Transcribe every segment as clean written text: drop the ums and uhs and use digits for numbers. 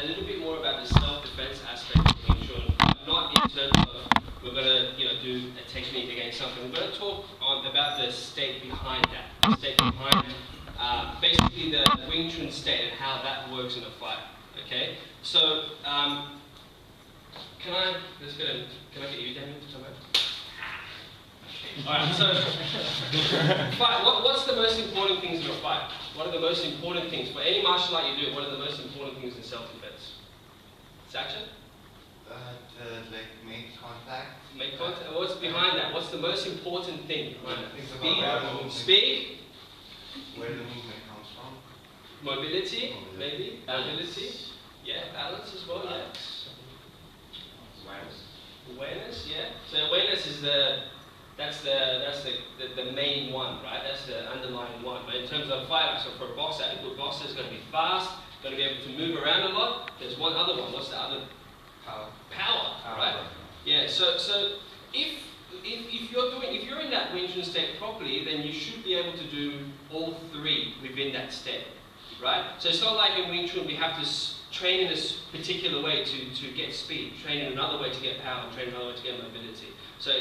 a little bit more about the self-defense aspect of Wing Chun, not in terms of we're going to do a technique against something. We're going to talk about the state behind that, the state behind basically the Wing Chun state and how that works in a fight. Okay, so can I get you, Daniel, to come back? Alright, so fight. What's the most important things in a fight? What are the most important things? For any martial art you do, what are the most important things in self-defense? It's action? Like make contact. Make contact. What's behind that? What's the most important thing behind Speed. Speed. Where the movement comes from. Mobility, maybe. Mobility. Yeah, balance as well, yeah. Awareness, yeah. So awareness is that's the main one, right? That's the underlying one. But in terms of fight, so for a boxer, a good boxer is going to be fast, going to be able to move around a lot. There's one other one. What's the other? Power, right? Yeah. So if you're in that Wing Chun state properly, then you should be able to do all three within that state, right? So it's not like in Wing Chun we have to train in this particular way to get speed, train in another way to get power, train in another way to get mobility. So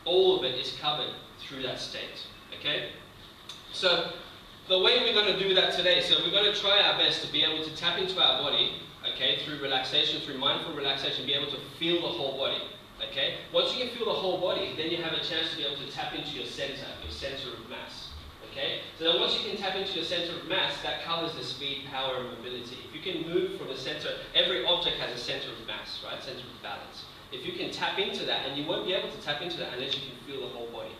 all of it is covered through that state, okay? So the way we're going to do that today, so we're going to try our best to be able to tap into our body, okay, through relaxation, through mindful relaxation, be able to feel the whole body, okay? Once you can feel the whole body, then you have a chance to be able to tap into your center of mass, okay? So then once you can tap into your center of mass, that covers the speed, power, and mobility. If you can move from the center, every object has a center of mass, right? Center of balance. If you can tap into that, and you won't be able to tap into that unless you can feel the whole body,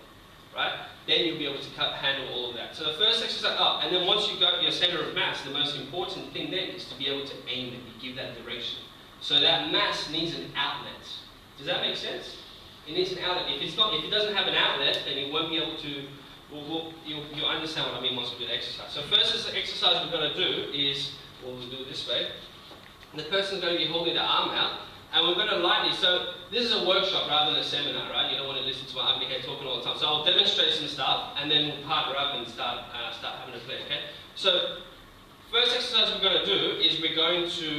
right? Then you'll be able to handle all of that. So the first exercise, and then once you got your center of mass, the most important thing then is to be able to aim it, give that direction. So that mass needs an outlet. Does that make sense? It needs an outlet. If it doesn't have an outlet, then it won't be able to. You'll understand what I mean once we do the exercise. So first exercise we're going to do is, we'll do it this way. The person's going to be holding the arm out. And we're going to lightly, so this is a workshop rather than a seminar, right? You don't want to listen to my ugly head talking all the time. So I'll demonstrate some stuff, and then we'll partner up and start having a play, okay? So, first exercise we're going to do is we're going to,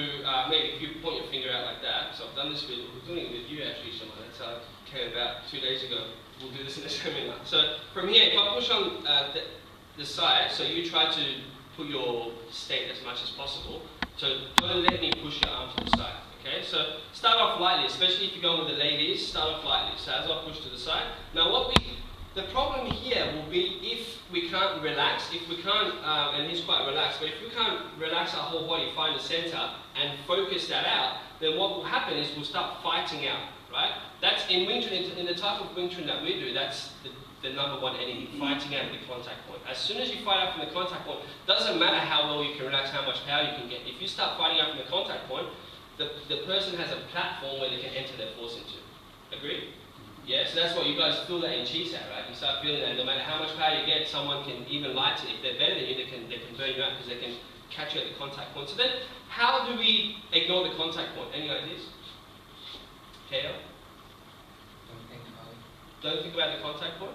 maybe if you point your finger out like that, so I've done this we're doing it with you actually, Shema, that's how it came about 2 days ago. We'll do this in a seminar. So, from here, if I push on the side, so you try to put your state as much as possible. So, don't let me push your arm to the side. Okay, so start off lightly, especially if you're going with the ladies, start off lightly. So as I push to the side. Now the problem here will be if we can't relax, if we can't, and he's quite relaxed, but if we can't relax our whole body, find the center, and focus that out, then what will happen is we'll start fighting out, right? That's in Wing Chun, in the type of Wing Chun that we do, that's the number one enemy, fighting out at the contact point. As soon as you fight out from the contact point, doesn't matter how well you can relax, how much power you can get. If you start fighting out from the contact point, the person has a platform where they can enter their force into. Agree? Yeah, so that's what you guys feel that in Chi Sao, right? You start feeling that no matter how much power you get, someone can even light it. If they're better than you, they can burn you out because they can catch you at the contact point. So then, how do we ignore the contact point? Any ideas? KL? Don't think about the contact point?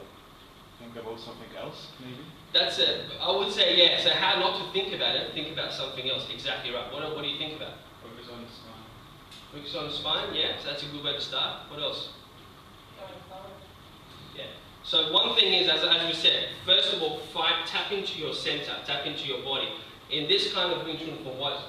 Think about something else, maybe? That's it. I would say, yeah. So how not to think about it, think about something else. Exactly right. What do you think about? Focus on the spine. Focus on the spine, yeah. So that's a good way to start. What else? Yeah. So one thing is, as we said, first of all, tap into your center, tap into your body. In this kind of Wing Chun, from what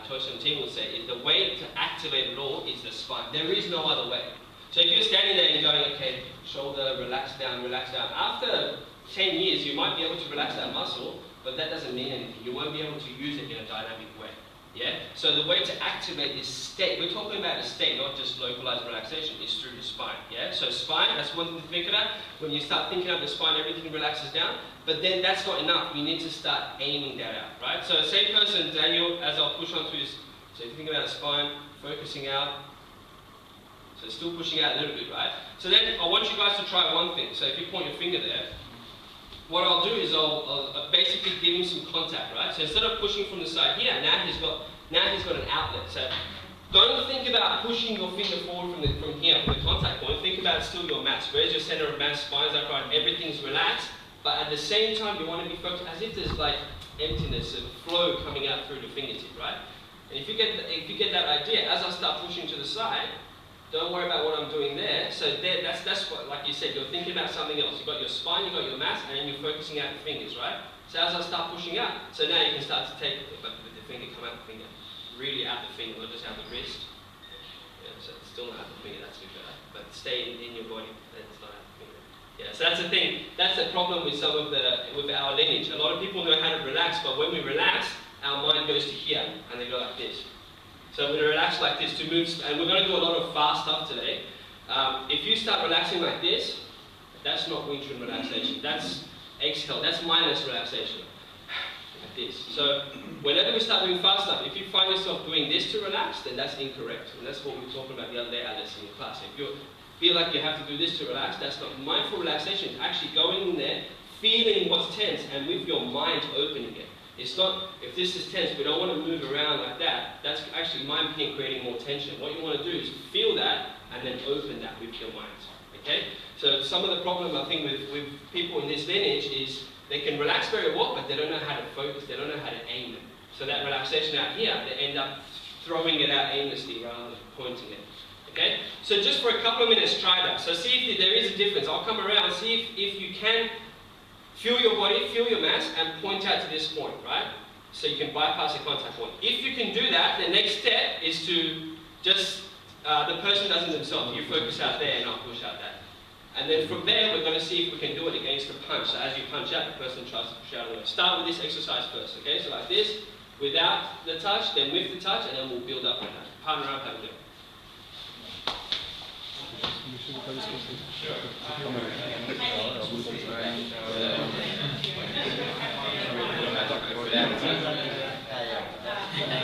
Tosin and team would say, is the way to activate it all is the spine. There is no other way. So if you're standing there and you're going, okay, shoulder, relax down, after 10 years you might be able to relax that muscle, but that doesn't mean anything. You won't be able to use it in a dynamic way. Yeah? So the way to activate this state, we're talking about a state, not just localized relaxation, is through the spine. Yeah? So spine, that's one thing to think about. When you start thinking of the spine, everything relaxes down. But then that's not enough. We need to start aiming that out. Right? So same person, Daniel, as I'll push onto his, so if you think about the spine, focusing out. So still pushing out a little bit, right? So then I want you guys to try one thing. So if you point your finger there, what I'll do is I'll basically give him some contact, right? So instead of pushing from the side here, now he's got an outlet. So don't think about pushing your finger forward from here, from the contact point. Think about still your mass. Where's your center of mass? Spine's upright, everything's relaxed. But at the same time, you want to be focused as if there's like emptiness and flow coming out through the fingertip, right? And if you get that idea, as I start pushing to the side, don't worry about what I'm doing there. So there, that's what, like you said, you're thinking about something else. You've got your spine, you've got your mass, and then you're focusing out the fingers, right? So as I start pushing up, so now you can start to take, but with the finger, come out the finger. Really out the finger, not just out the wrist. Yeah, so it's still not out the finger, that's a bit better. But stay in your body, it's not out the finger. Yeah, so that's the thing. That's the problem with some of with our lineage. A lot of people know how to relax, but when we relax, our mind goes to here, and they go like this. So we're relaxed like this to move, and we're going to do a lot of fast stuff today. If you start relaxing like this, that's not Wing Chun relaxation. That's exhale. That's mindless relaxation. Like this. So whenever we start doing fast stuff, if you find yourself doing this to relax, then that's incorrect. And that's what we were talking about the other day, Alice, in the class. If you feel like you have to do this to relax, that's not mindful relaxation. It's actually going in there, feeling what's tense, and with your mind opening it. It's not, if this is tense, we don't want to move around like that. That's actually mind pain creating more tension. What you want to do is feel that and then open that with your mind. Okay? So some of the problem I think with people in this lineage is they can relax very well, but they don't know how to focus, they don't know how to aim it. So that relaxation out here, they end up throwing it out aimlessly rather than pointing it. Okay? So just for a couple of minutes, try that. So see if there is a difference. I'll come around and see if you can feel your body, feel your mass, and point out to this point, right? So you can bypass the contact point. If you can do that, the next step is to just, the person does it themselves. You focus out there and I'll push out that. And then from there, we're going to see if we can do it against the punch. So as you punch out, the person tries to push out away. Start with this exercise first, okay? So like this, without the touch, then with the touch, and then we'll build up on that. Partner up, have a look.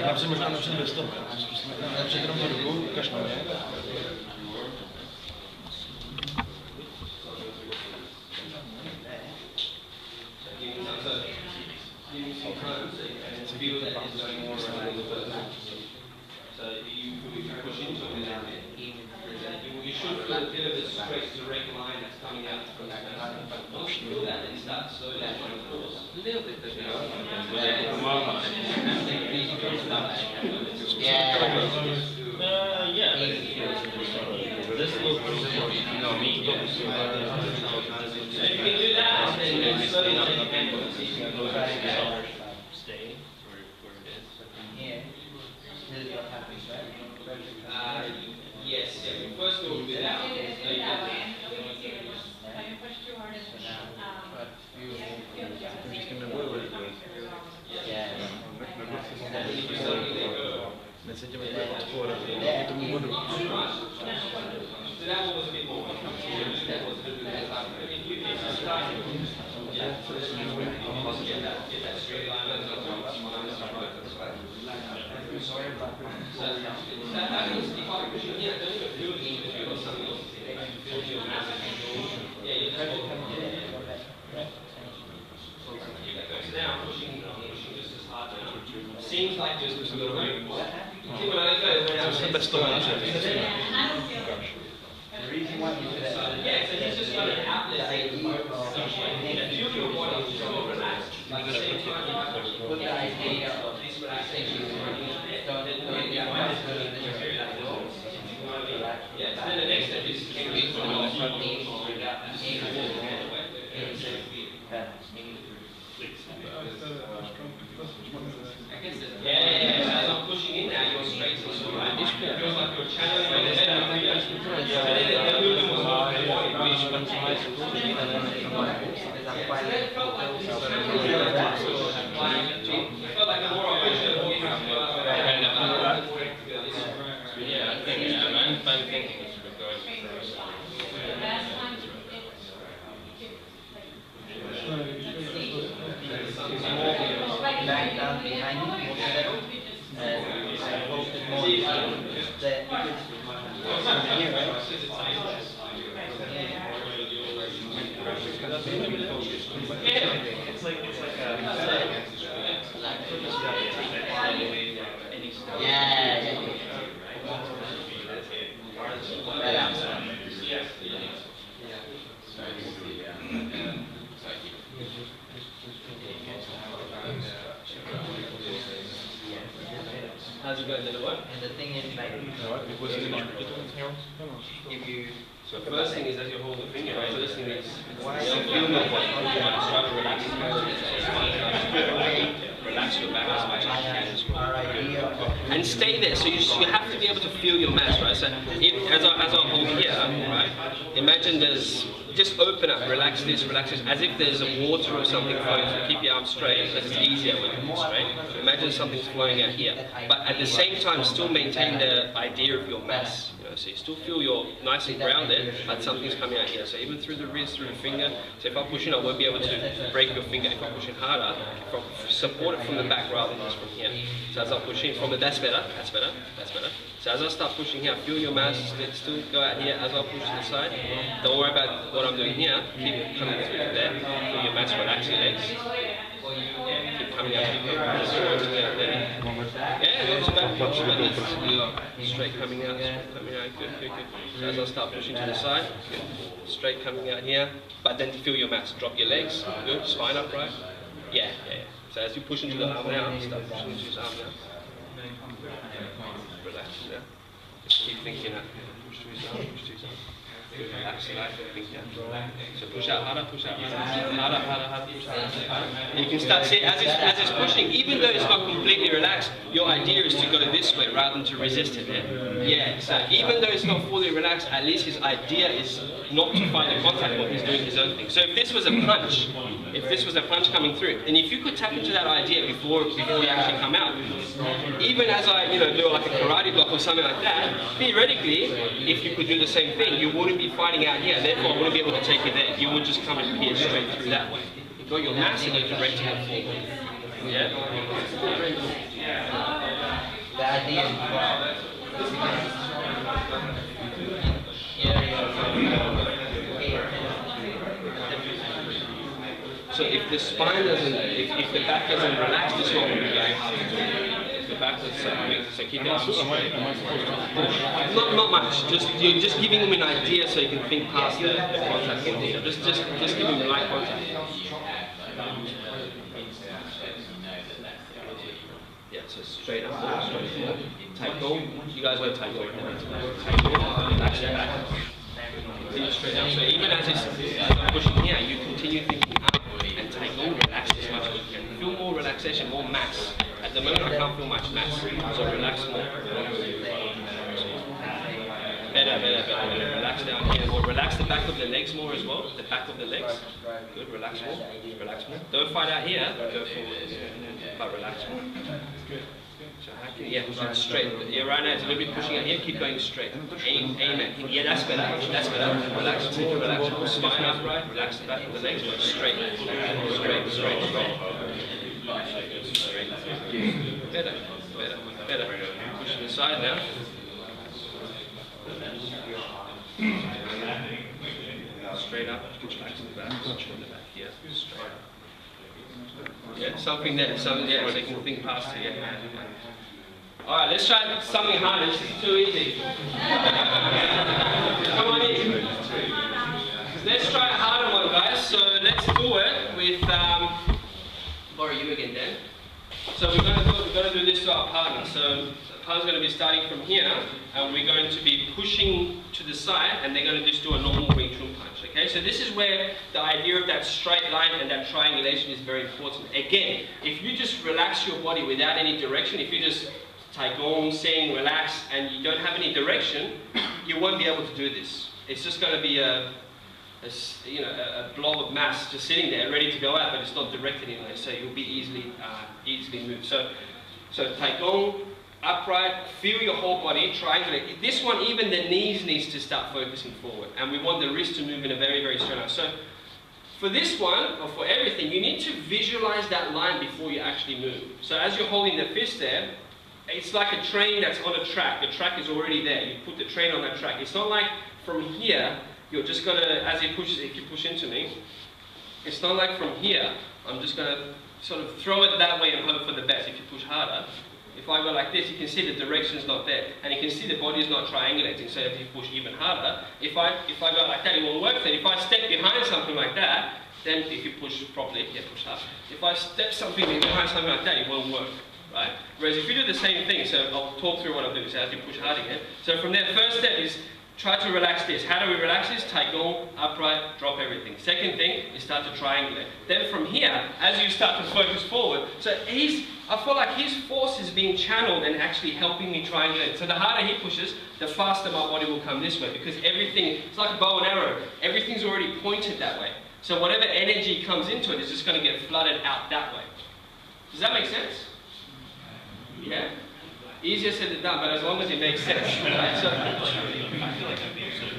Napřed možná bez toho. Napřed jenom tu ruku, ukaž na mě. So you push into it now. You should feel a bit of a straight, direct line that's coming out from that mass. Once you feel that, then you start slowly trying to force. A little bit, but This looks me. So if you can do that, then you slowly take your hand on the stay where it is. Here, this is what happens, right? Yes, yeah. First we'll do that. Push too hard So that one was a bit more comfortable. That was a little bit tougher. If you start, get that straight line. That means if I push in here, don't even feel it even if you've got something else. Feel your mass. Yeah, you have to. So now I'm pushing just as hard now. Seems like just a little bit more. See when I go, when I'm Bez toho naše. The reason why you do that. yeah, so he's just got an outlet there to focus. Feel your body, feel more relaxed. At the same time, you have to Put the idea of this relaxation. Yeah, so then the next step is yeah, as I'm pushing in now, you're straight to the right. It feels like you're channeling the head. So then the movement was more the body, right? So then it felt like this was it felt like the more I push it, the more you have to go up. Yeah, I think I'm thinking it's going back down behind you, more settled, and I hold it more that from here, right? It's like Yeah. Right out. How's it go, then what? And the thing is, like, if you So first thing is that you hold the finger, right? First thing is Why- you feel your body. Try to relax as much as possible. Relax your back as much as you can as well. our idea of And stay there. So you have to be able to feel your mass, right? So as I hold here, right? Imagine there's just open up, relax this, as if there's a water or something flowing through. Keep your arms straight because it's easier when it's straight. Imagine something's flowing out here, but at the same time still maintain the idea of your mass. You know, so you still feel you're nice and grounded, but something's coming out here. So even through the wrist, through the finger. So if I push in, I won't be able to break your finger. If I push in harder, if I support it from the back rather than just from here. So as I push in from the, that's better. So as I start pushing here, feel your mass still go out here. As I push to the side, don't worry about what I'm doing here. Keep coming through there. Feel your mass, relax your legs. Keep coming out, keep out there. Yeah, not too bad. Straight coming out, good. So as I start pushing to the side, good. Straight coming out here, but then feel your mass. Drop your legs, good. Spine upright. Yeah. So as you push into the arm now, start pushing into his arm now. Relax now. Just keep thinking that. Push to his arm, Good, relax, think down. So push out harder, push out harder, push out harder. You can start seeing as it's pushing, even though it's not completely relaxed, your idea is to go this way rather than to resist it. Yeah. So even though it's not fully relaxed, at least his idea is not to find the contact point. He's doing his own thing. So if this was a punch, coming through, and if you could tap into that idea before you actually come out, even as I do like a karate block or something like that, theoretically, if you could do the same thing, you wouldn't be fighting out here. Therefore, I wouldn't be able to take you there. You would just come and pierce straight through that way. You've got your mass and you're directing it forward. Yeah. the idea So if the spine doesn't, if the back doesn't relax, this one will be very hard to do. If the back doesn't, so keep that straight. Not much. You're just giving them an idea so you can think past the contact in here. Just give them light contact. Yeah, so straight up, tight goal. You guys won't tight goal. Tight goal. Relax your back. Continue straight up. So even as it's pushing here, you continue thinking up and tight goal. Relax as much as you can. Feel more relaxation, more mass. At the moment, I can't feel much mass. So relax more. Better. Relax down here. Or relax the back of the legs more as well. The back of the legs. Good. Relax more. Don't fight out here. Go forward. But relax more. Good. So yeah, straight. Yeah, right now it's a little bit pushing out here. Keep going straight. Aim at. Yeah, that's better. Relax more. Spine upright. Relax the back of the legs. Straight. Better. Push to the side now. Straight up. Relax the back. Yeah. Straight up. Yeah, something there, so you can think past it. Yeah. Alright, let's try something harder. This is too easy. Come on in. Let's try a harder one, guys. So let's do it with borrow you again, Dan. So we're going to do this to our partner. So the partner's going to be starting from here, and we're going to be pushing to the side, and they're going to just do a normal Wing Chun punch. Okay, so this is where the idea of that straight line and that triangulation is very important. Again, if you just relax your body without any direction, if you just Taigong, sing, relax, and you don't have any direction, you won't be able to do this. It's just going to be a blob of mass just sitting there, ready to go out, but it's not directed anywhere, so you'll be easily moved. So Taigong, upright, feel your whole body, triangulate. This one, even the knees needs to start focusing forward, and we want the wrist to move in a very, very straight line. So for this one, or for everything, you need to visualize that line before you actually move. So as you're holding the fist there, it's like a train that's on a track. The track is already there. You put the train on that track. It's not like from here, you're just going to, if you push into me, it's not like from here, I'm just going to sort of throw it that way and hope for the best. If you push harder, if I go like this, you can see the direction's not there, and you can see the body is not triangulating. So if you push even harder, if I go like that, it won't work. Then if I step behind something like that, then if you push properly, push hard. If I step something behind something like that, it won't work. right? Whereas if you do the same thing, so I'll talk through what I'm doing, so as you push hard again. So from there, first step is try to relax this. How do we relax this? Taigong, upright, drop everything. Second thing is start to triangulate. Then from here, as you start to focus forward, so I feel like his force is being channeled and actually helping me triangulate. So the harder he pushes, the faster my body will come this way, because everything, it's like a bow and arrow, everything's already pointed that way. So whatever energy comes into it is just going to get flooded out that way. Does that make sense? Yeah? Easier said than done, but as long as it makes sense. Right? So, I feel like I'm being sort of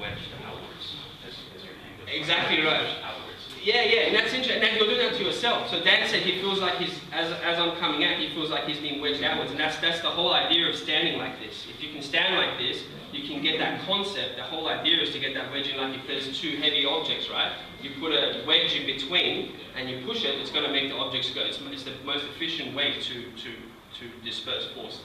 wedged outwards as your hand goes exactly right. outwards. Yeah, and that's interesting. And you're doing that to yourself. So Dan said he feels like as I'm coming out, he feels like he's being wedged outwards, and that's the whole idea of standing like this. If you can stand like this, you can get that concept. The whole idea is to get that wedge in, like if there's two heavy objects, right? You put a wedge in between and you push it, it's going to make the objects go. It's the most efficient way to disperse force.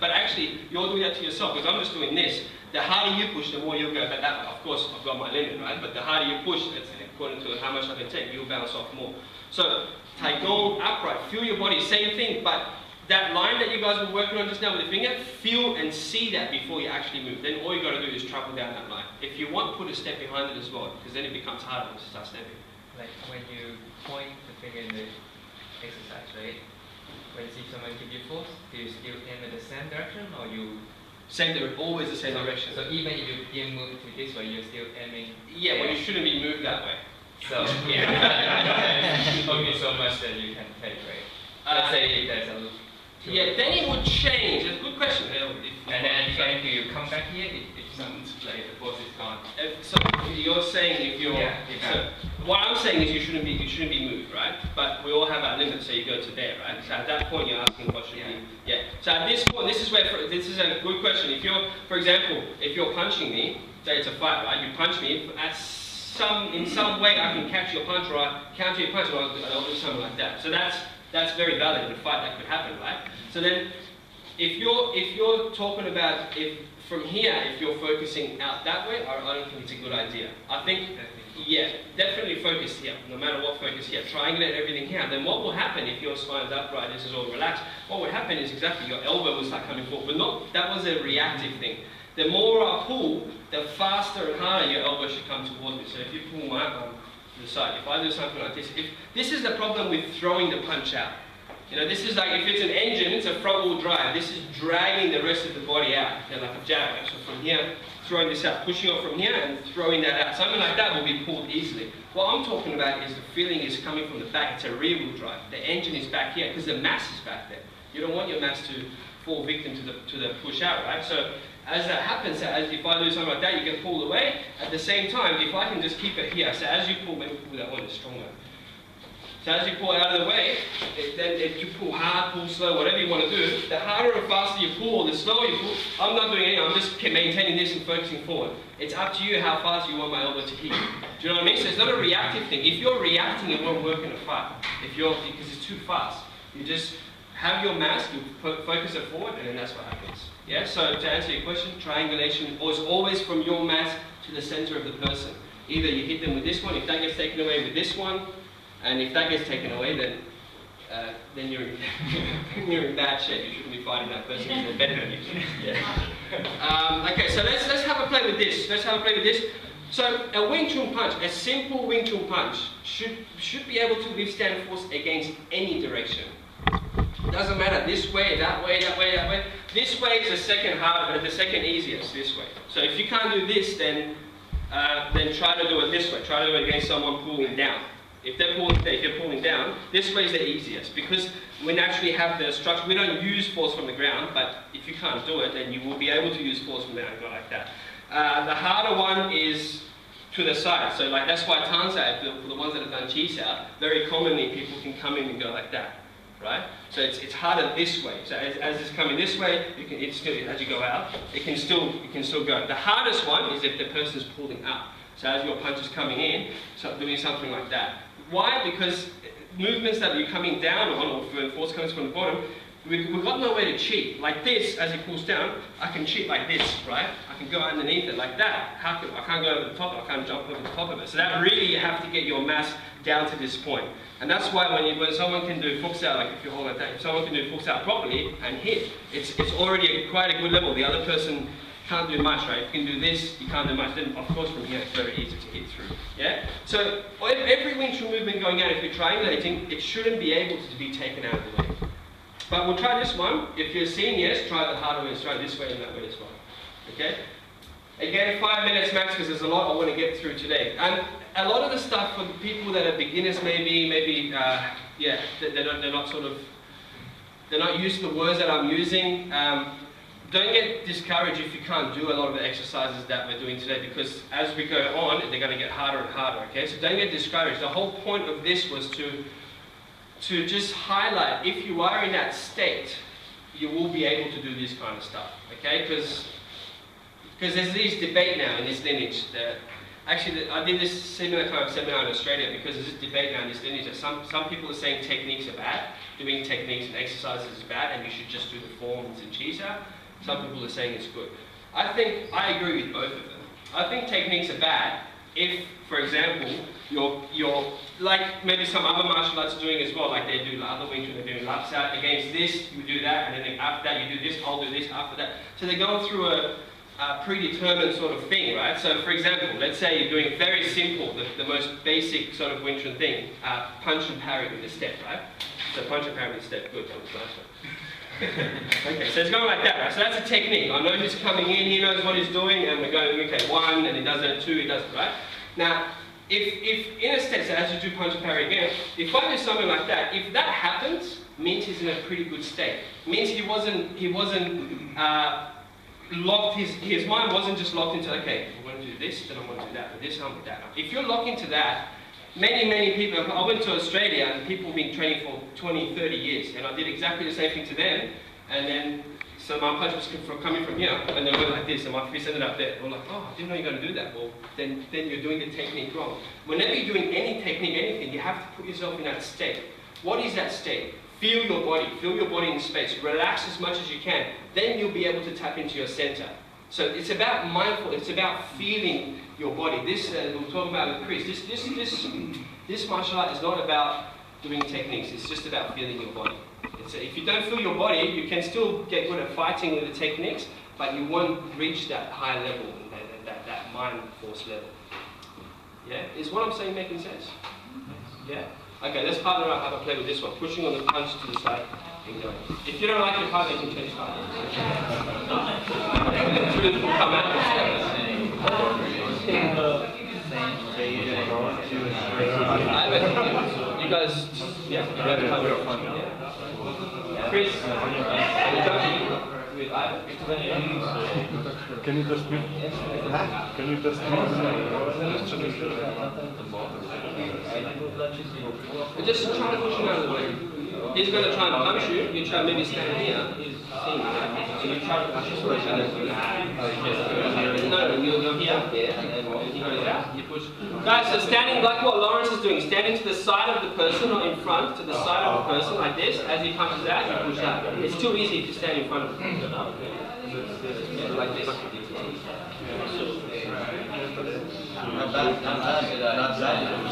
But actually, you're doing that to yourself, because I'm just doing this. The harder you push, the more you'll go. But that, of course, I've got my limit, right? But the harder you push, it's according to how much I can take, you'll bounce off more. So, Taigong, upright, feel your body, same thing, but that line that you guys were working on just now with the finger, feel and see that before you actually move. Then all you got to do is travel down that line. If you want, put a step behind it as well, because then it becomes harder to start stepping. Like when you point the finger in the exercise, right? When you see someone give you force, do you still aim in the same direction, or you? Always the same direction. So even if you didn't move to this way, you're still aiming. Yeah, well, you shouldn't be moved that way. So yeah, only so much that you can take, right? Let's say if there's a loop. Yeah, then it would change. It's a good question. And then do you come back here if someone's like the force is gone? So you're saying if you're Yeah. what I'm saying is you shouldn't be moved, right? But we all have our limits, so you go to there, right? So at that point you're asking what should be. Yeah. So at this point, this is a good question. If you're, for example, if you're punching me, say it's a fight, right? You punch me in some way I can catch your punch, or I counter your punch, or I'll do something like that. So that's very valid in a fight. That could happen, right? So then, if you're talking about from here, if you're focusing out that way, I don't think it's a good idea. I think, yeah, definitely focus here. No matter what, focus here. Triangulate everything here. Then what will happen if your spine's upright, this is all relaxed? What will happen is exactly your elbow will start coming forward. But that was a reactive thing. The more I pull, the faster and harder your elbow should come towards me. So if you pull my arm to the side, if I do something like this, this is the problem with throwing the punch out. You know, this is like, if it's an engine, it's a front-wheel drive. This is dragging the rest of the body out, like a jab. So from here, throwing this out, pushing off from here and throwing that out. Something like that will be pulled easily. What I'm talking about is the feeling is coming from the back. It's a rear-wheel drive. The engine is back here because the mass is back there. You don't want your mass to fall victim to the push out, right? So as that happens, if I do something like that, you can pull away. At the same time, if I can just keep it here, so as you pull, maybe pull that one is stronger. So as you pull out of the way, then if you pull hard, pull slow, whatever you want to do, the harder and faster you pull, the slower you pull. I'm not doing anything, I'm just maintaining this and focusing forward. It's up to you how fast you want my elbow to hit. Do you know what I mean? So it's not a reactive thing. If you're reacting, it won't work in a fight. Because it's too fast. You just have your mass, you focus it forward, and then that's what happens. Yeah, so to answer your question, triangulation is always from your mass to the center of the person. Either you hit them with this one, if that gets taken away with this one, and if that gets taken away, then you're in bad shape. You shouldn't be fighting that person because they're better than you. Yeah. Okay, so let's have a play with this. So a Wing Chun punch, a simple Wing Chun punch, should be able to withstand force against any direction. Doesn't matter this way, that way, that way, that way. This way is the second easiest. This way. So if you can't do this, then try to do it this way. Try to do it against someone pulling down. If you're pulling down, this way is the easiest because we naturally have the structure. We don't use force from the ground, but if you can't do it, then you will be able to use force from the angle like that. The harder one is to the side. So like that's why Tanzai, for the ones that have done Chi Sao, very commonly people can come in and go like that, right? So it's harder this way. So as it's coming this way, it's still, as you go out, it can still go. The hardest one is if the person's pulling up. So as your punch is coming in, so doing something like that. Why? Because movements that you're coming down on, or when force comes from the bottom, we've got no way to cheat. Like this, as it cools down, I can cheat like this, right? I can go underneath it like that. I can't go over the top, I can't jump over the top of it. So that really, you have to get your mass down to this point. And that's why when someone can do full out, like if you hold like that, if someone can do full out properly and hit, it's already quite a good level. The other person can't do much, right? If you can do this, you can't do much. Then of course from here it's very easy to hit through. Yeah? So every Wing Chun movement going out, if you're triangulating, it shouldn't be able to be taken out of the way. But we'll try this one. If you're seniors, try the harder ways, try this way and that way as well. Okay? Again, 5 minutes max because there's a lot I want to get through today. And a lot of the stuff for people that are beginners, maybe yeah, they're not used to the words that I'm using. Don't get discouraged if you can't do a lot of the exercises that we're doing today, because as we go on, they're going to get harder and harder. Okay, so don't get discouraged. The whole point of this was to just highlight, if you are in that state, you will be able to do this kind of stuff. Okay, because there's this debate now in this lineage that actually I did this similar kind of seminar in Australia, because there's this debate now in this lineage that some people are saying techniques are bad, doing techniques and exercises is bad, and you should just do the forms and cheese out. Some people are saying it's good. I agree with both of them. I think techniques are bad if, for example, you're like maybe some other martial arts are doing as well, like they do other Wing Chun, they're doing laps out against this, you do that, and then after that you do this, I'll do this after that. So they're going through a predetermined sort of thing, right? So for example, let's say you're doing very simple, the most basic sort of Wing Chun thing, punch and parry with a step, right? So punch and parry with a step, good, that was nice one. Okay, so it's going like that, right? So that's a technique. I know who's coming in, he knows what he's doing, and we're going, okay, 1, and he does it, 2, he does it, right? Now, if in a step, so as you do punch and parry again, if I do something like that, if that happens, means he's in a pretty good state. Means he wasn't locked, his mind wasn't just locked into, okay, I'm going to do this, then I'm going to do that, and this, and I'm going to do that. If you're locked into that, many people, I went to Australia and people have been training for 20, 30 years, and I did exactly the same thing to them, and then, so my punch was coming from here, and then I went like this, and my fist ended up there. I'm like, oh, I didn't know you were going to do that. Well, then you're doing the technique wrong. Whenever you're doing any technique, anything, you have to put yourself in that state. What is that state? Feel your body in space, relax as much as you can, then you'll be able to tap into your center. So it's about mindful, it's about feeling your body. This, we'll talk about with Chris, this martial art is not about doing techniques, it's just about feeling your body. If you don't feel your body, you can still get good at fighting with the techniques, but you won't reach that high level, that mind force level. Yeah? Is what I'm saying making sense? Yeah? Okay, let's partner up, have a play with this one. Pushing on the punch to the side and going. If you don't like your partner, you can change partner. Come out. You guys, yeah, you have to come here. Chris, with Ivan. Can you just mute? Can you just Just try to push him out of the way. He's going to try and punch you. You try maybe stand here. He's seeing you. So you try to push his way out. No, you go here, and he goes out. You push. Guys, so standing like what Lawrence is doing, standing to the side of the person or in front, to the side of the person like this. As he punches out, you push out. It's too easy if you stand in front of him. Yeah, like this.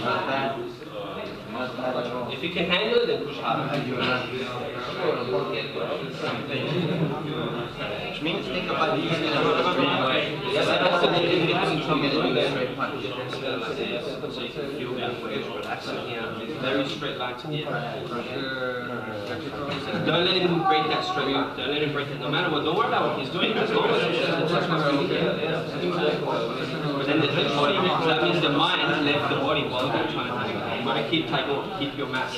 Not bad. If you can handle it, then push harder. Which means think about using it as Yes, that's if you're having trouble doing that, so you can feel that way, relaxing here. Very straight line to here. Don't let him break that straight line. Don't let him break it. No matter what, don't worry about what he's doing. As long as he's but then the body, that means the mind left the body while they're trying to hang on. You want to keep your mass.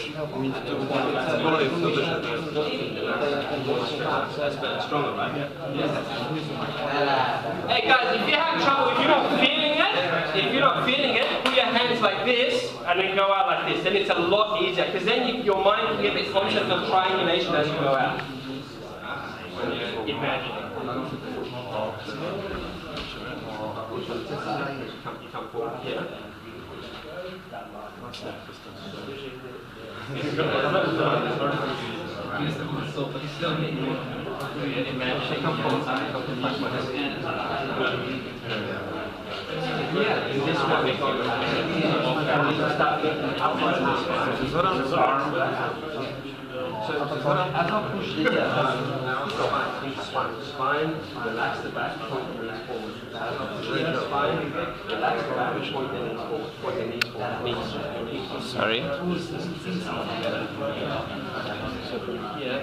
That's better, stronger, right? Hey guys, if you have trouble, if you're not feeling it, put your hands like this and then go out like this. Then it's a lot easier, because then your mind can get the concept of triangulation as you go out. Imagine. You come forward here. Yeah, in this one we got start looking upwards. So as I push the spine, relax the back, point the knees forward. As I push the spine, relax the back, point the knees forward. Point the knees forward. Knees. Sorry. So from here,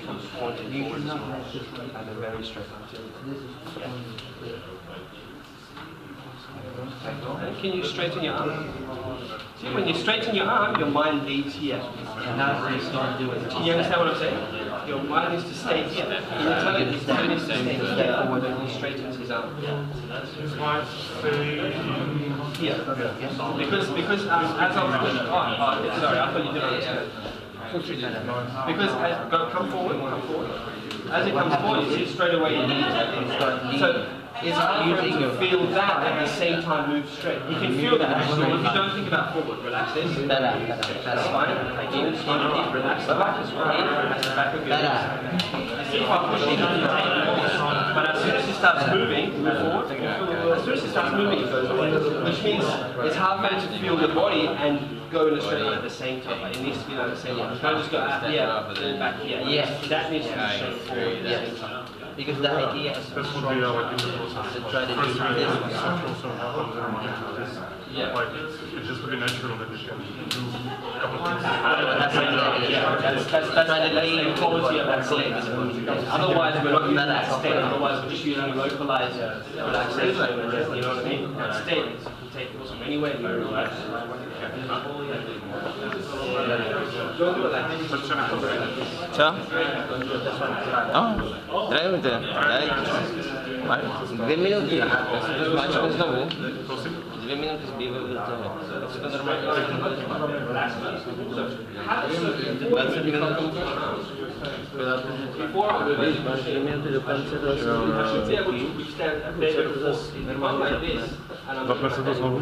comes pointing forward and then very straight until. And can you straighten your arm? See, when you straighten your arm, your mind leads here. And that's what you start doing. Do you understand what I'm saying? Your mind is to stay here. He's telling you to stay here when he straightens his arm. Here. Because as I'm pushing, sorry, I thought you didn't understand. Because come forward. As it comes forward, you see straight away your knees. So it's hard for him to feel that at the same time move straight. You can feel that. So if you don't think about forward, relax this. That's fine. Relax the back as well. Relax the back of your knees. See if I push it, but as soon as he starts moving, move forward. As soon as he starts moving, it goes away. Which means it's hard for him to feel the body and go in a straight line at the same time. It needs to be like the same line. Don't just go out here and back here. Yes, that needs to be straight forward at the same time. Because the idea is to try to do this. Yeah. Like, it's just to be natural that you can do a couple things. That's the quality of that state. Otherwise, we're not using that state. Otherwise, we're just using localized relaxation. You know what I mean? That state you can take it from anywhere you relax. Don't do it like this. Ciao. Oh, dai, dai. 2 minuty. Maćemo znovu. 2 minuty zbijemy do tego. Wszystko normalnie. 20 minut. 2 minuty do końca to Zapnę to znowu.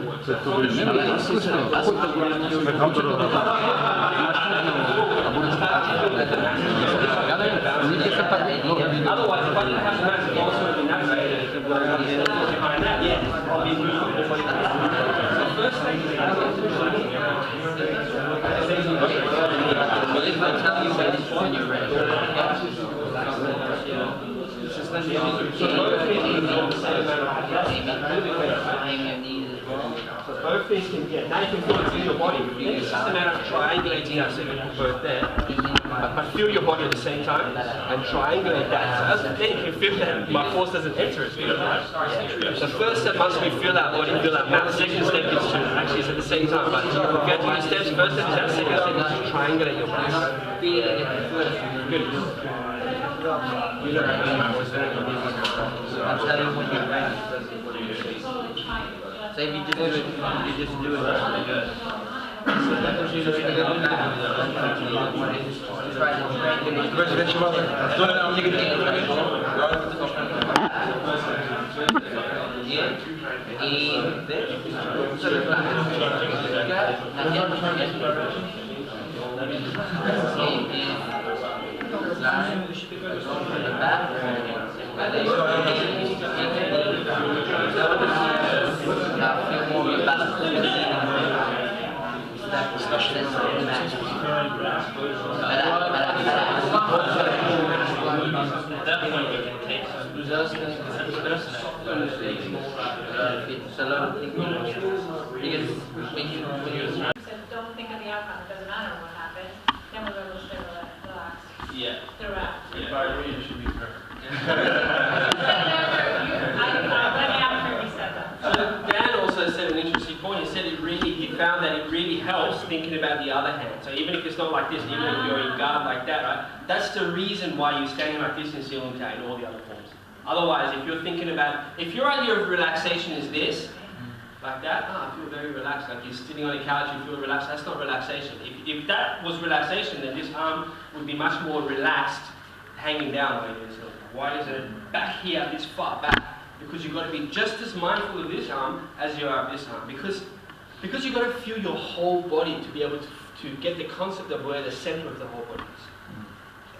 Otherwise, if I didn't have the magic also would be navigated behind that, yeah, I'll be moving the body. So first thing is if I tell you where this when you're ready. So both feet can absorb the same amount of capacity. So both feet can get, now you can feel it's in your body. It's just a matter of triangulating that so you can put both there. But feel your body at the same time and triangulate that. So then you can feel that my force doesn't enter it. The first step must be feel that body, feel that mouth. Second step is to actually it's at the same time. But if you have to do steps, first step is that, second step is to triangulate your body. Good. I'm telling you when you're ready. So if you just do it, don't think of the outcome, it doesn't matter what happens, then we're going to stay relaxed. Yeah. Throughout. If I read, it should be perfect. After we said that. So Dan also said an interesting point. He said he found that it really helps thinking about the other hand. So even if it's not like this, even if you're in guard like that, right? That's the reason why you're standing like this in Sealing K and all the other forms. Otherwise, if you're thinking about, if your idea of relaxation is this, like that, I feel very relaxed, like you're sitting on a couch, you feel relaxed, that's not relaxation. If that was relaxation, then this arm would be much more relaxed, hanging down like this. Why is it back here, this far back? Because you've got to be just as mindful of this arm as you are of this arm. Because you've got to feel your whole body to be able to get the concept of where the center of the whole body is.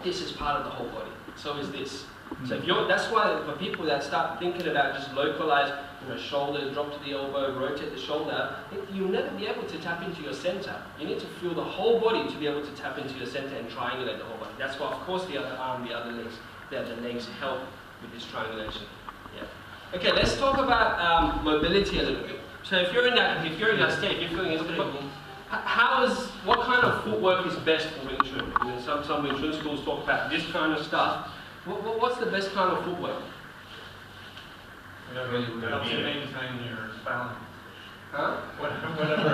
this is part of the whole body. So is this. So if you're, that's why for people that start thinking about just localize, shoulder, drop to the elbow, rotate the shoulder, you'll never be able to tap into your center. You need to feel the whole body to be able to tap into your center and triangulate the whole body. That's why, of course, the other arm, the other legs, the legs help with this triangulation. Yeah. Okay, let's talk about mobility a little bit. So if you're in that state, if you're feeling it, what kind of footwork is best for Wing Chun? Some Wing Chun schools talk about this kind of stuff. What's the best kind of footwork? Whatever helps you maintain your balance. Huh? Whatever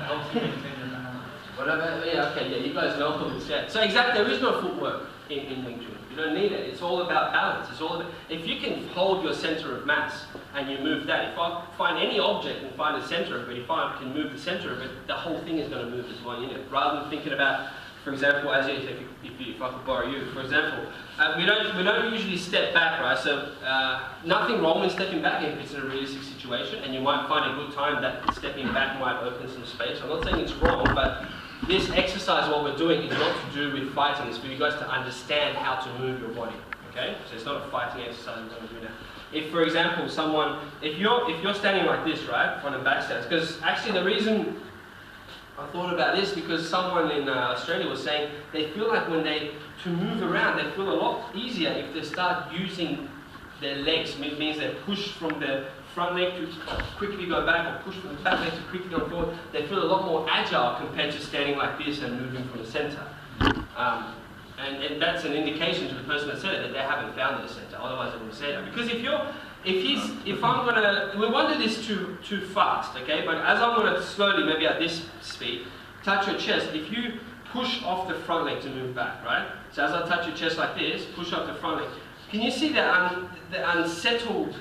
helps you maintain your balance. Whatever, yeah, okay, yeah, you guys know what it's said. So exactly, there is no footwork in Wing Chun. You don't need it. It's all about balance. It's all about, if you can hold your center of mass and you move that, if I find any object and find the center of it, if I can move the center of it, the whole thing is going to move as one unit. Rather than thinking about, for example, as if I could borrow you, for example, we don't usually step back, right? So nothing wrong with stepping back if it's in a realistic situation, and you might find a good time that stepping back might open some space. I'm not saying it's wrong, but this exercise, what we're doing, is not to do with fighting. It's for you guys to understand how to move your body. Okay? So it's not a fighting exercise we're going to do now. If, for example, if you're standing like this, right, front and back stance, because actually the reason I thought about this because someone in Australia was saying they feel like to move around, they feel a lot easier if they start using their legs. It means they push from the front leg to quickly go back, or push from the back leg to quickly go forward. They feel a lot more agile compared to standing like this and moving from the center. And that's an indication to the person that said it that they haven't found their center. Otherwise, they wouldn't say that. Because we won't do this too fast, okay? But as I'm gonna slowly, maybe at this speed, touch your chest. If you push off the front leg to move back, right? So as I touch your chest like this, push off the front leg. Can you see the unsettled?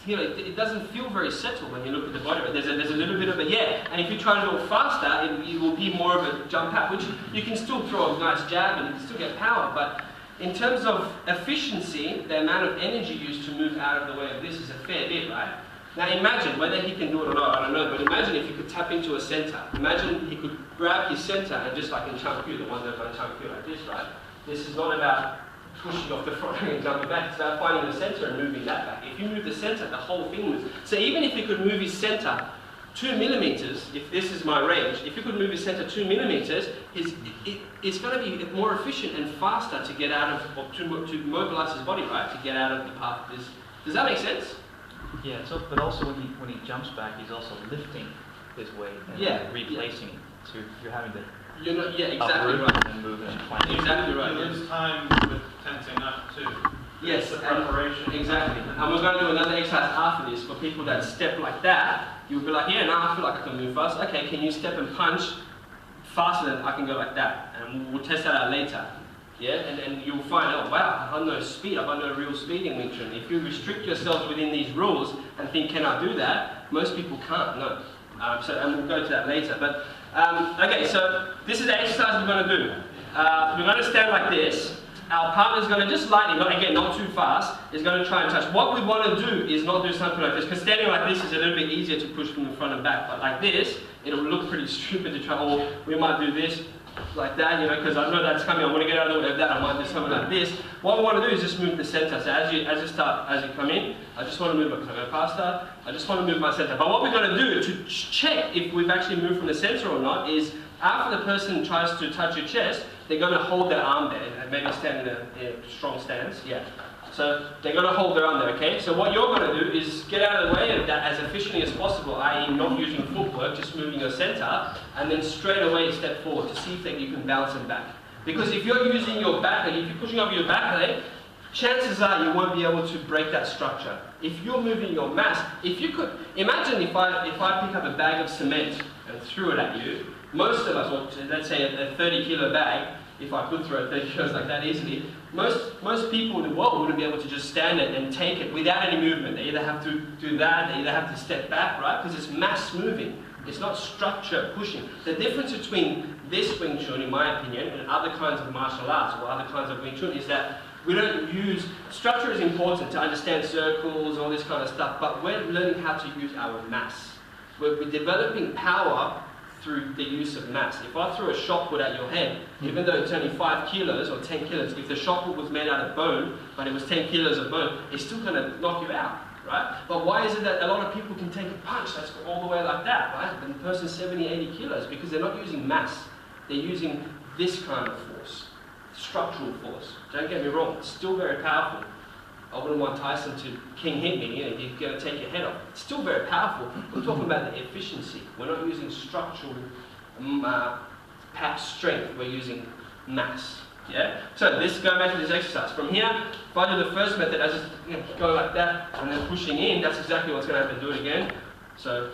It doesn't feel very settled when you look at the body. Right? There's a little bit of a and if you try to do it faster, it will be more of a jump out, which you can still throw a nice jab and you can still get power, but in terms of efficiency, the amount of energy used to move out of the way of this is a fair bit, right? Now imagine, whether he can do it or not, I don't know, but imagine if he could tap into a center. Imagine he could grab his center and just like in Chun Kyu, the one that I Chun Kyu like this, right? This is not about pushing off the front and jumping back, it's about finding the center and moving that back. If you move the center, the whole thing moves. So even if he could move his center 2 millimeters, if this is my range, if you could move his center 2 millimeters, it's going to be more efficient and faster to get out of, or to mobilize his body, right? To get out of the path of this. Does that make sense? Yeah, so, but also when he jumps back, he's also lifting his weight and replacing it. So you're having to exactly uproot right. and move and plant. Exactly right. You lose time with tensing up too. Yes, the preparation. Exactly. And we're going to do another exercise after this for people that step like that. You'll be like, now I feel like I can move fast. Okay, can you step and punch faster than I can go like that? And we'll test that out later. Yeah, and you'll find, oh wow, I've got no speed, I've got no real speed in Wing Chun. If you restrict yourselves within these rules and think, can I do that? Most people can't, no. And we'll go to that later. But okay, so this is the exercise we're going to do. We're going to stand like this. Our partner's going to just lightly, not too fast, is going to try and touch. What we want to do is not do something like this, because standing like this is a little bit easier to push from the front and back. But like this, it'll look pretty stupid to try, or we might do this like that, because I know that's coming. I want to get out of the way of that. I might do something like this. What we want to do is just move the center. So as you come in, I just want to move. Can I go faster? I just want to move my center. But what we're going to do to check if we've actually moved from the center or not is after the person tries to touch your chest, they're going to hold their arm there and maybe stand in a strong stance. Yeah. So they're going to hold their arm there, okay? So what you're going to do is get out of the way of that as efficiently as possible, i.e. not using footwork, just moving your center, and then straight away step forward to see if you can bounce them back. Because if you're using your back leg, if you're pushing over your back leg, chances are you won't be able to break that structure. If you're moving your mass, if you could, imagine if I pick up a bag of cement and threw it at you, most of us, or let's say a 30-kilo bag, if I could throw 30 kilos like that easily, most people in the world wouldn't be able to just stand it and take it without any movement. They either have to do that, they either have to step back, right? Because it's mass moving. It's not structure pushing. The difference between this Wing Chun, in my opinion, and other kinds of martial arts or other kinds of Wing Chun is that we don't use, structure is important to understand circles, all this kind of stuff, but we're learning how to use our mass. We're developing power through the use of mass. If I threw a shot put at your head, even though it's only 5 kilos or 10 kilos, if the shot put was made out of bone, but it was 10 kilos of bone, it's still going to knock you out, right? But why is it that a lot of people can take a punch that's all the way like that, right? And the person's 70, 80 kilos, because they're not using mass. They're using this kind of force, structural force. Don't get me wrong, it's still very powerful. I wouldn't want Tyson to King hit me, you know, he's going to take your head off. It's still very powerful. We're talking about the efficiency. We're not using structural strength, we're using mass. Yeah? So this, going back to this exercise. From here, if I do the first method, I just go like that, and then pushing in, that's exactly what's going to happen. Do it again. So,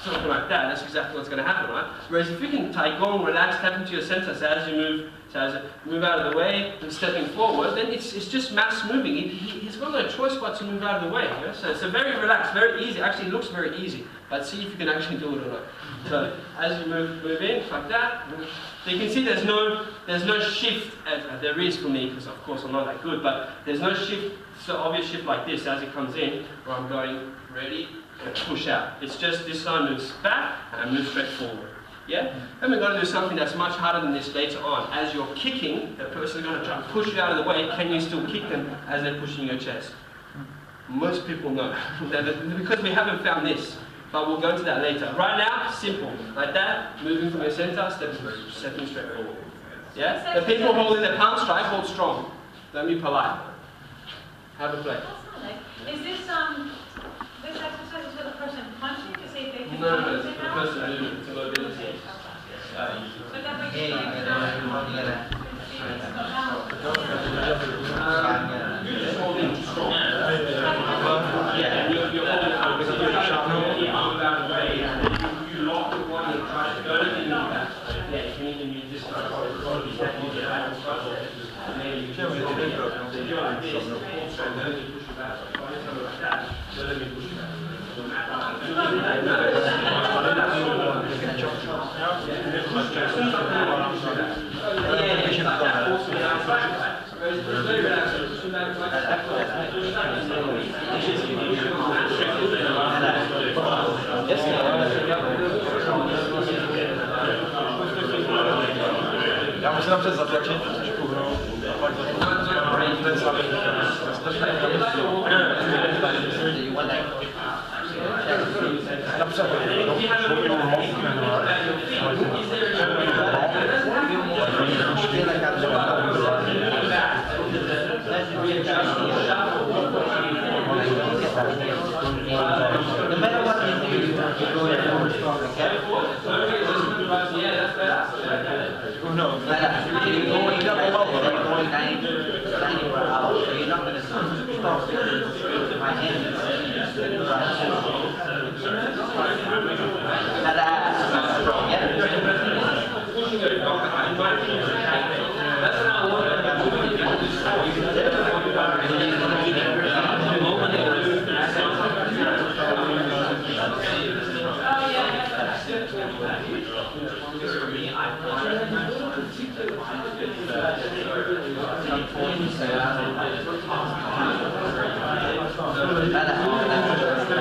something like that, that's exactly what's going to happen, right? Whereas if you can take on, relax, tap into your center, so as you move out of the way and stepping forward, then it's just mass moving. He's got no choice but to move out of the way. You know? So it's a very relaxed, very easy. Actually, it looks very easy, but see if you can actually do it or not. So as you move in like that, so you can see there's no shift. There is for me, because of course I'm not that good, but there's no shift. So obvious shift like this as it comes in, where I'm going ready. Push out. It's just this side moves back and moves straight forward. Yeah? And we're going to do something that's much harder than this later on. As you're kicking, the person is going to try to push you out of the way. Can you still kick them as they're pushing your chest? Most people know. Because we haven't found this. But we'll go into that later. Right now, simple. Like that, moving from your center, stepping straight forward. Yeah? The people holding the palm strike, hold strong. Don't be polite. Have a play. Is this exercise is for the person punching to see if they can No, punch it's it for the out? person moving to mobility. But that makes you Holding strong. Yeah, you're holding you lock the one and try to go to the back. Yeah, you can even use this one. You can use it back and front. And then you can use it. So you're like this, pull straight, then you push it back. So I come like that, so let me push it back. Já musím napřed zatlačit, trošku hnout, a pak ten samý. Napřed. No matter what you do, you have to go in forward strong, okay? No. You're going up you're going 90 per hour, so you're not going to stop my hand.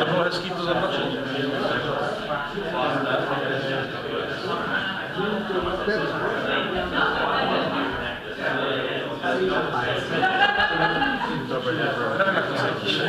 Bylo hezký to zatlačení. Nevím, jak to cítíš.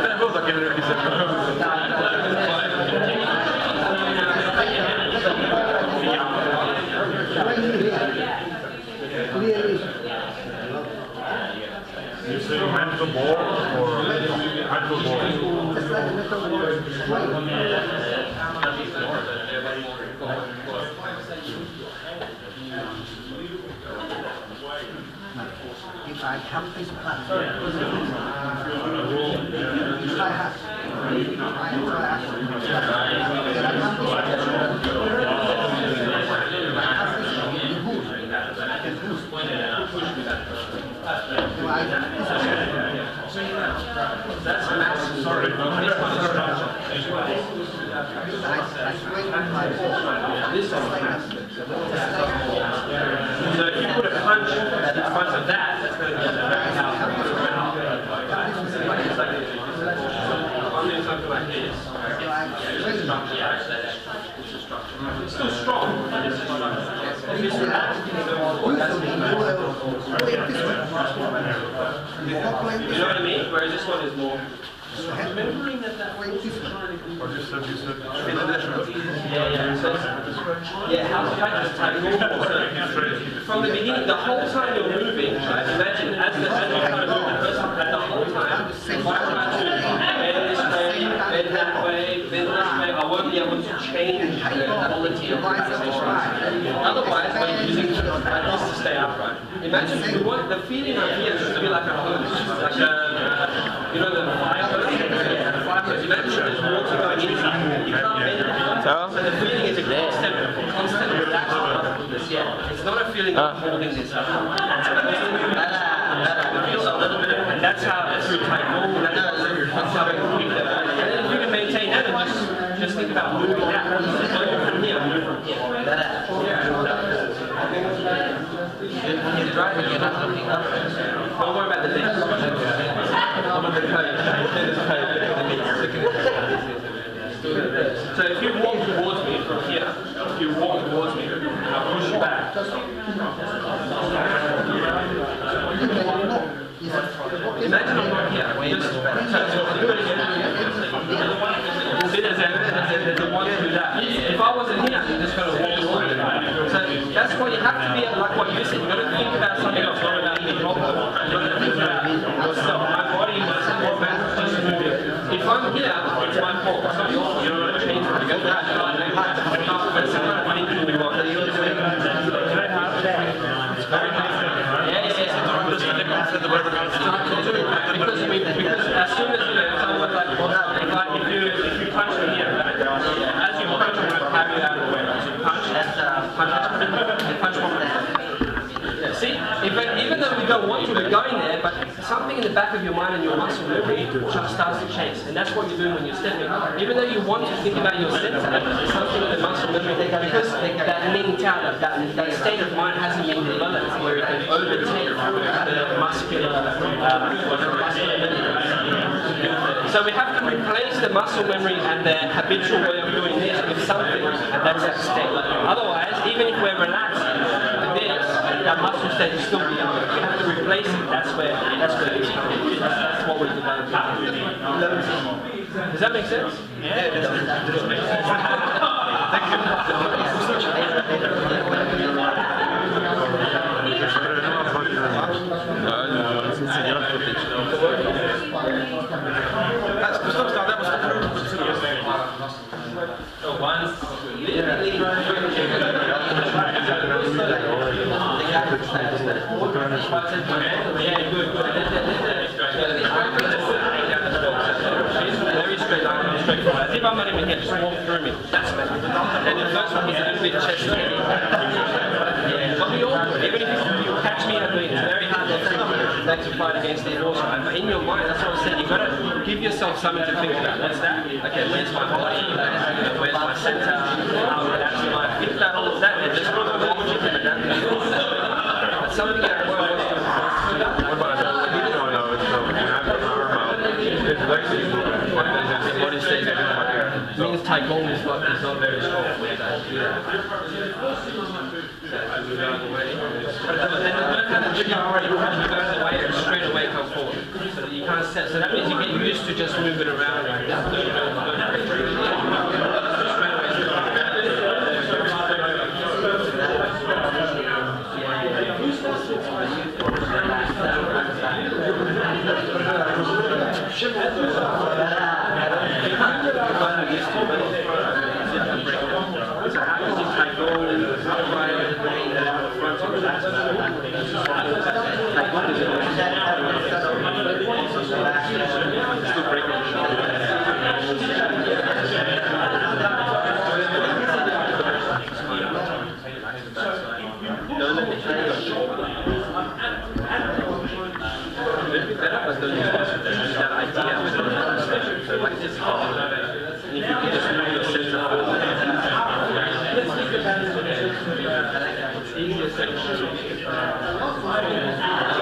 Nebyl taky dobrý se. You say mental ball or mental ball? If I come this platform, That's massive. Sorry. This one is structure. This one is massive. So if you put a punch in front of that, that's going to get a very powerful. I'm doing something like this. It's still strong, but it's a structure. If it's relaxed, you know what I mean? Whereas this one is more. Remembering that way is how to just take from the beginning, the whole time you're moving, right? Imagine as you're kind of moving, at the whole time, if I try to bend this way, bend that way, bend this way, I won't be able to change the quality of the position. Otherwise, when you're using like this to stay upright. Imagine you want the feeling up here should be like a hose, like a, you know, the fire hose. Imagine there's water going in, you can't bend it. So the feeling is a constant relaxation of this. Yeah, it's not a feeling of holding this up. It feels a little bit, and that's how through Taekwondo, that's how we keep that. And then if you can maintain that, and just think about moving that. Move from here, move from here. When you're driving, you're not looking up. Don't worry about the legs. I'm on the code. So if you walk towards me from here, if you walk towards me, I'll push you back. Imagine I'm not here. Just see, there's a one to do that. If I wasn't here, I'm just going to walk towards you. So that's why you have to be like what you said. You've got to think about something else, not about the problem. You've got to think about yourself. My body must just move it. If I'm here, it's my fault. It's not your fault. You don't want to change it. You go back. That's the kind of thinking we want. It's very hard. It's very hard. Because as soon as someone like if you punch me here, right? As you punch, I'm going to carry it out of the way. So you punch, punch from there. See, even though we don't want to, we're going there, but something in the back of your mind and your muscle memory starts to change. And that's what you're doing when you're stepping. Even though you want to think about your center, there's something in the muscle memory because that mentality, that state of mind hasn't been developed where it can overtake the muscular memory. So we have to replace the muscle memory and the habitual way of doing this with something, and that's that state. Otherwise, even if we're relaxed with this, that muscle state is still beyond. We have to replace it. That's where it's coming. That's what we're developing. Does that make sense? Yeah, it does. Thank you. So once yeah, good. Very straight line, straight forward. As if I'm not even here, just walk through me. That's better. And the first one is a little bit chest heavy. Yeah, but we all do. Even if you catch me, I'm doing it. It's very hard to fight against the force, right? But in your mind, that's what I said, you've got to give yourself something to think about. What's that? Okay, where's my body? Where's my center? How relaxed am I? Think about all of that and just walk with it. But something that I want to do. Body stays it means Taekwondo is not very strong. We have to do that. So move out of the way. But then learn how to trigger already. Move out of the way and straight away come forward. So that you can't set. So that means you get used to just moving around like that. So how does it take all and upright and front of that? Still breaking. It's easier said than done.